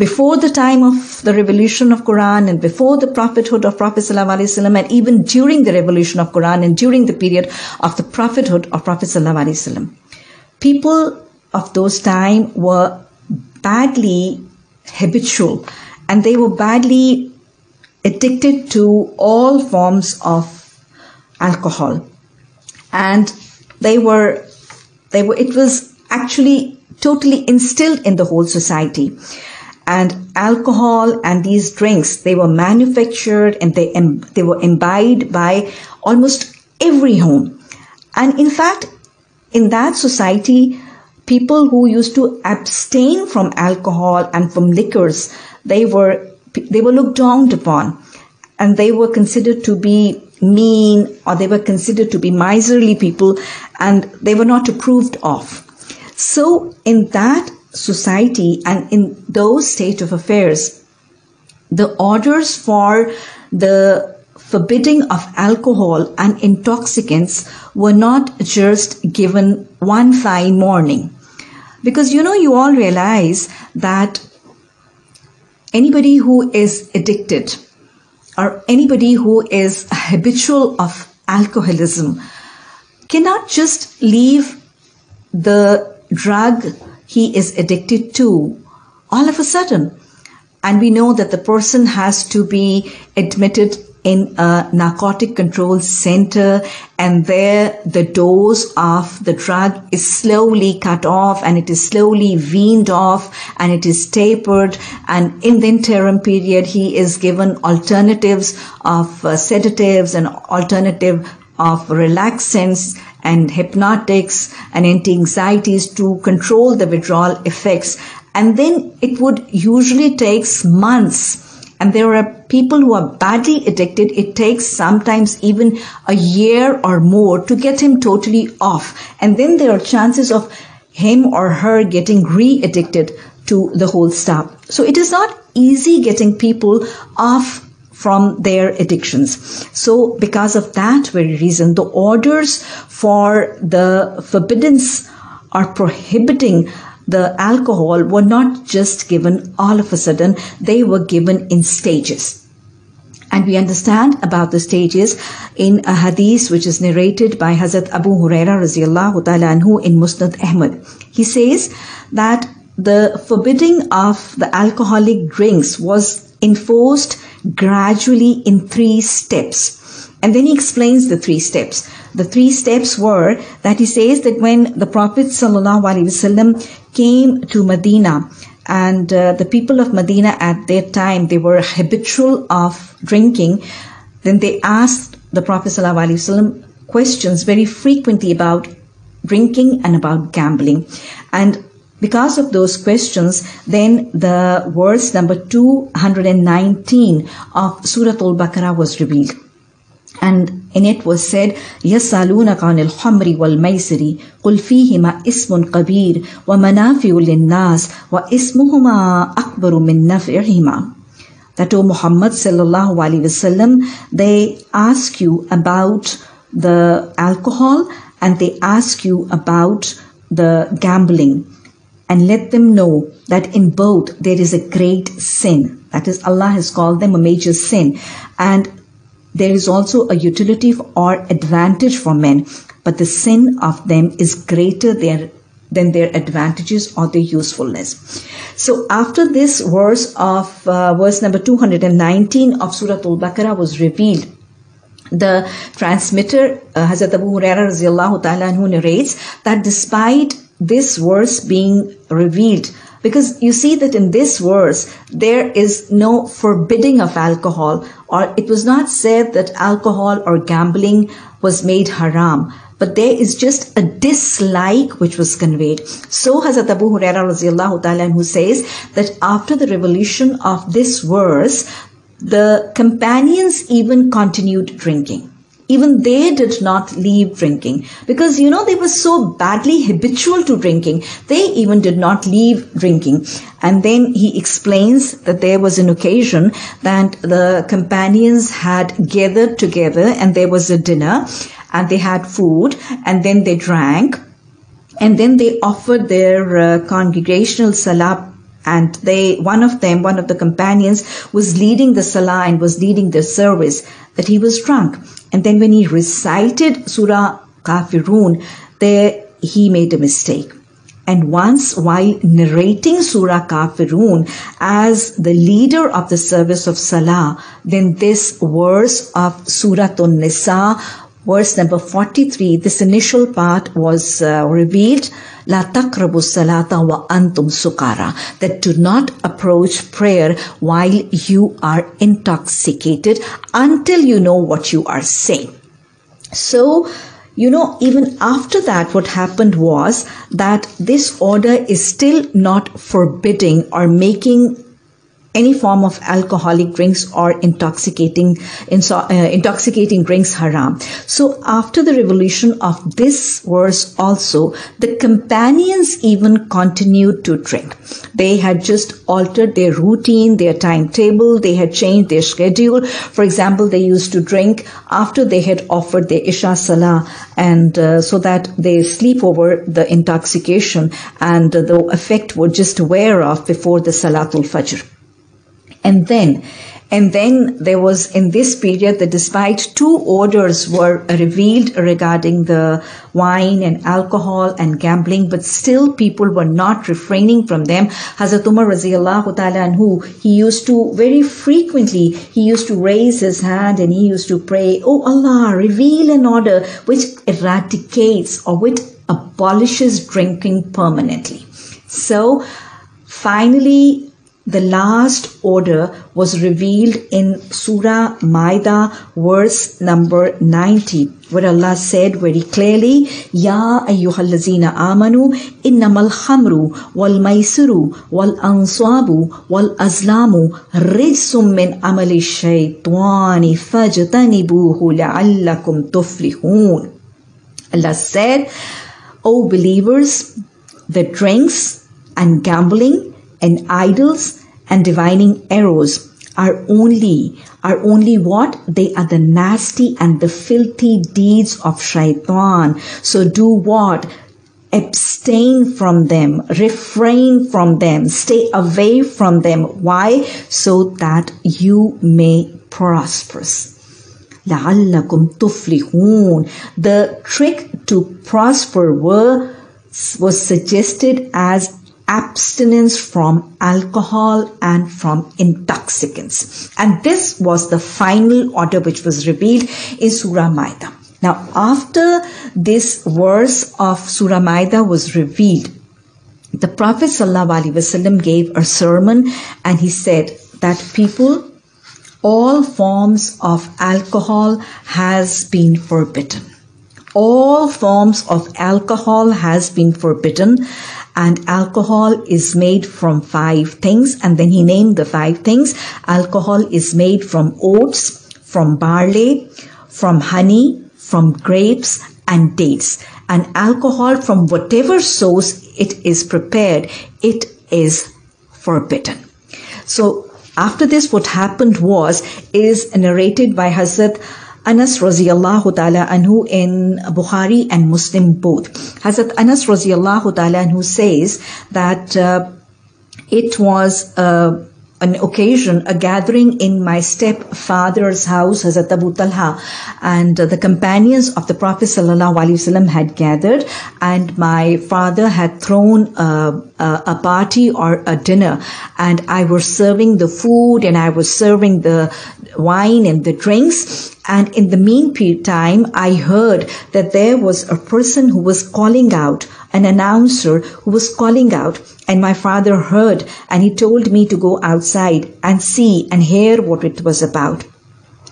before the time of the revolution of Quran and before the prophethood of Prophet ﷺ, and even during the revolution of Quran and during the period of the prophethood of Prophet ﷺ. People of those time were badly habitual, and they were badly addicted to all forms of alcohol. And it was actually totally instilled in the whole society. And alcohol and these drinks, they were manufactured and they were imbibed by almost every home. And in fact, in that society, people who used to abstain from alcohol and from liquors, they were looked down upon, and they were considered to be mean, or they were considered to be miserly people, and they were not approved of. So in that society and in those state of affairs, the orders for the forbidding of alcohol and intoxicants were not just given one fine morning. Because you all realize that anybody who is addicted or anybody who is habitual of alcoholism cannot just leave the drug he is addicted to all of a sudden. And we know that the person has to be admitted in a narcotic control center, and there the dose of the drug is slowly cut off, and it is slowly weaned off, and it is tapered, and in the interim period he is given alternatives of sedatives and alternative of relaxants and hypnotics and anti-anxieties to control the withdrawal effects. And then it would usually take months. And there are people who are badly addicted. It takes sometimes even a year or more to get him totally off. And then there are chances of him or her getting re-addicted to the whole stuff. So it is not easy getting people off from their addictions. So because of that very reason, the orders for the forbiddance or prohibiting the alcohol were not just given all of a sudden, they were given in stages. And we understand about the stages in a hadith which is narrated by Hazrat Abu Huraira radiallahu ta'ala anhu in Musnad Ahmad. He says that the forbidding of the alcoholic drinks was enforced gradually in 3 steps. And then he explains the 3 steps. The 3 steps were that he says that when the Prophet ﷺ came to Medina, and the people of Medina at that time, they were habitual of drinking, then they asked the Prophet ﷺ questions very frequently about drinking and about gambling. And because of those questions, then the verse number 219 of Surah Al-Baqarah was revealed. And in it was said, يَسْأَلُونَكَ عَنِ الْخَمْرِ وَالْمَيْسِرِ قُلْ فِيهِمَا اسْمٌ كَبِيرٌ وَمَنَافِعُ لِلنَّاسِ وَإِسْمُهُمَا أَكْبَرُ مِنْ نَفْعِهِمَا. That, O Muhammad sallallahu alaihi wasallam, they ask you about the alcohol and they ask you about the gambling. And let them know that in both there is a great sin. That is, Allah has called them a major sin. And there is also a utility or advantage for men, but the sin of them is greater than their advantages or their usefulness. So after this verse of verse number 219 of Surah Al-Baqarah was revealed, the transmitter, Hazrat Abu Huraira radiallahu ta'ala anhu, narrates that despite this verse being revealed, because you see that in this verse, there is no forbidding of alcohol, or it was not said that alcohol or gambling was made haram, but there is just a dislike which was conveyed. So Hazrat Abu Huraira radiallahu ta'ala anhu says that after the revelation of this verse, the companions even continued drinking. Even they did not leave drinking because, they were so badly habitual to drinking. They even did not leave drinking. And then he explains that there was an occasion that the companions had gathered together and there was a dinner and they had food and then they drank and then they offered their congregational salah And one of the companions, was leading the salah and was leading the service, that he was drunk. And then when he recited Surah Kafirun, there he made a mistake. And once, while narrating Surah Kafirun as the leader of the service of salah, then this verse of Surah An-Nisa, verse number 43, this initial part was revealed. La taqrabu salata wa antum sukara, that do not approach prayer while you are intoxicated until you know what you are saying. So, even after that, what happened was that this order is still not forbidding or making any form of alcoholic drinks or intoxicating drinks haram. So after the revelation of this verse also, the companions even continued to drink. They had just altered their routine, their timetable, they had changed their schedule. For example, they used to drink after they had offered their Isha Salah, and so that they sleep over the intoxication and the effect would just wear off before the Salatul Fajr. And then there was in this period that despite 2 orders were revealed regarding the wine and alcohol and gambling, but still people were not refraining from them. Hazrat Umar Raziyallahu Ta'ala anhu, he used to very frequently, he used to raise his hand and he used to pray, "Oh Allah, reveal an order which eradicates or which abolishes drinking permanently." So finally, the last order was revealed in Surah Maida, verse number 90, where Allah said very clearly, Ya ayyuhallazina amanu innamal khamru wal maisiru wal ansabu wal azlamu rijsum min amali shaytani fajtanibuhu la'allakum tuflihun. Allah said, O believers, the drinks and gambling and idols and divining arrows are only what? They are the nasty and the filthy deeds of shaitan. So do what? Abstain from them, refrain from them, stay away from them. Why? So that you may prosper. لَعَلَّكُمْ تُفْلِحُونَ. The trick to prosper was suggested as abstinence from alcohol and from intoxicants. And this was the final order which was revealed in Surah Maida. Now, after this verse of Surah Maida was revealed, the Prophet ﷺ gave a sermon and he said that people, all forms of alcohol has been forbidden. All forms of alcohol has been forbidden. And alcohol is made from 5 things. And then he named the 5 things. Alcohol is made from oats, from barley, from honey, from grapes and dates. And alcohol, from whatever source it is prepared, it is forbidden. So after this, what happened is narrated by Hazrat Anas Raziyallahu Ta'ala anhu in Bukhari and Muslim both. Hazrat Anas Raziyallahu Ta'ala anhu says that it was an occasion, a gathering in my stepfather's house, Hazrat Abu Talha, and the companions of the Prophet ﷺ had gathered, and my father had thrown a party or a dinner, and I was serving the food and I was serving the wine and the drinks. And in the meantime, I heard that there was a person who was calling out, an announcer who was calling out, and my father heard, and he told me to go outside and see and hear what it was about.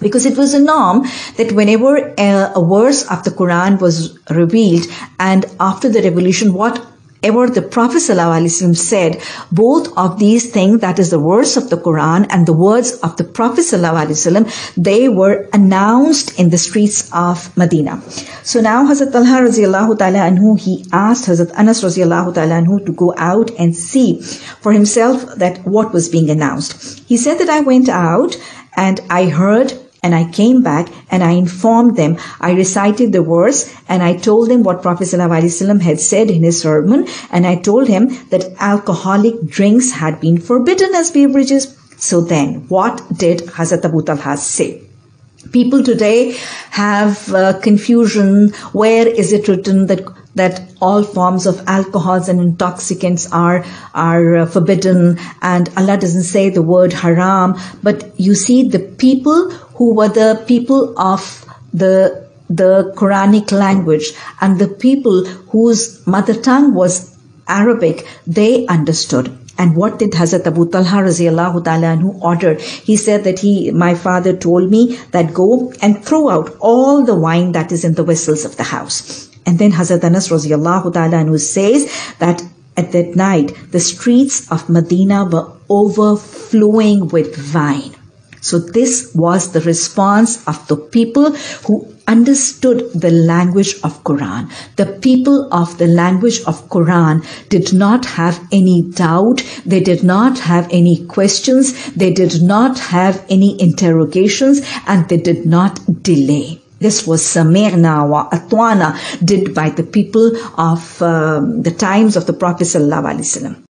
Because it was a norm that whenever a verse of the Quran was revealed, and after the revelation, whatever the Prophet ﷺ said, both of these things, that is the verse of the Quran and the words of the Prophet ﷺ, they were announced in the streets of Medina. So now Hazrat Talha Raziyallahu Ta'ala anhu, he asked Hazrat Anas Raziyallahu Ta'ala anhu to go out and see for himself that what was being announced. He said that I went out and I heard And I came back and I informed them. I recited the verse and I told them what Prophet ﷺ had said in his sermon. And I told him that alcoholic drinks had been forbidden as beverages. So then, what did Hazrat Abu Talha say? People today have confusion. Where is it written that all forms of alcohols and intoxicants are forbidden, and Allah doesn't say the word haram? But you see, the people who were the people of the Quranic language and the people whose mother tongue was Arabic, they understood. And what did Hazrat Abu Talha radiallahu ta'ala anhu order? He said that my father told me that go and throw out all the wine that is in the vessels of the house. And then Hazrat Anas radiallahu ta'ala anhu says that at that night, the streets of Medina were overflowing with wine. So this was the response of the people who understood the language of Quran. The people of the language of Quran did not have any doubt. They did not have any questions. They did not have any interrogations, and they did not delay. This was Sami'na wa Atwana, did by the people of the times of the Prophet ﷺ.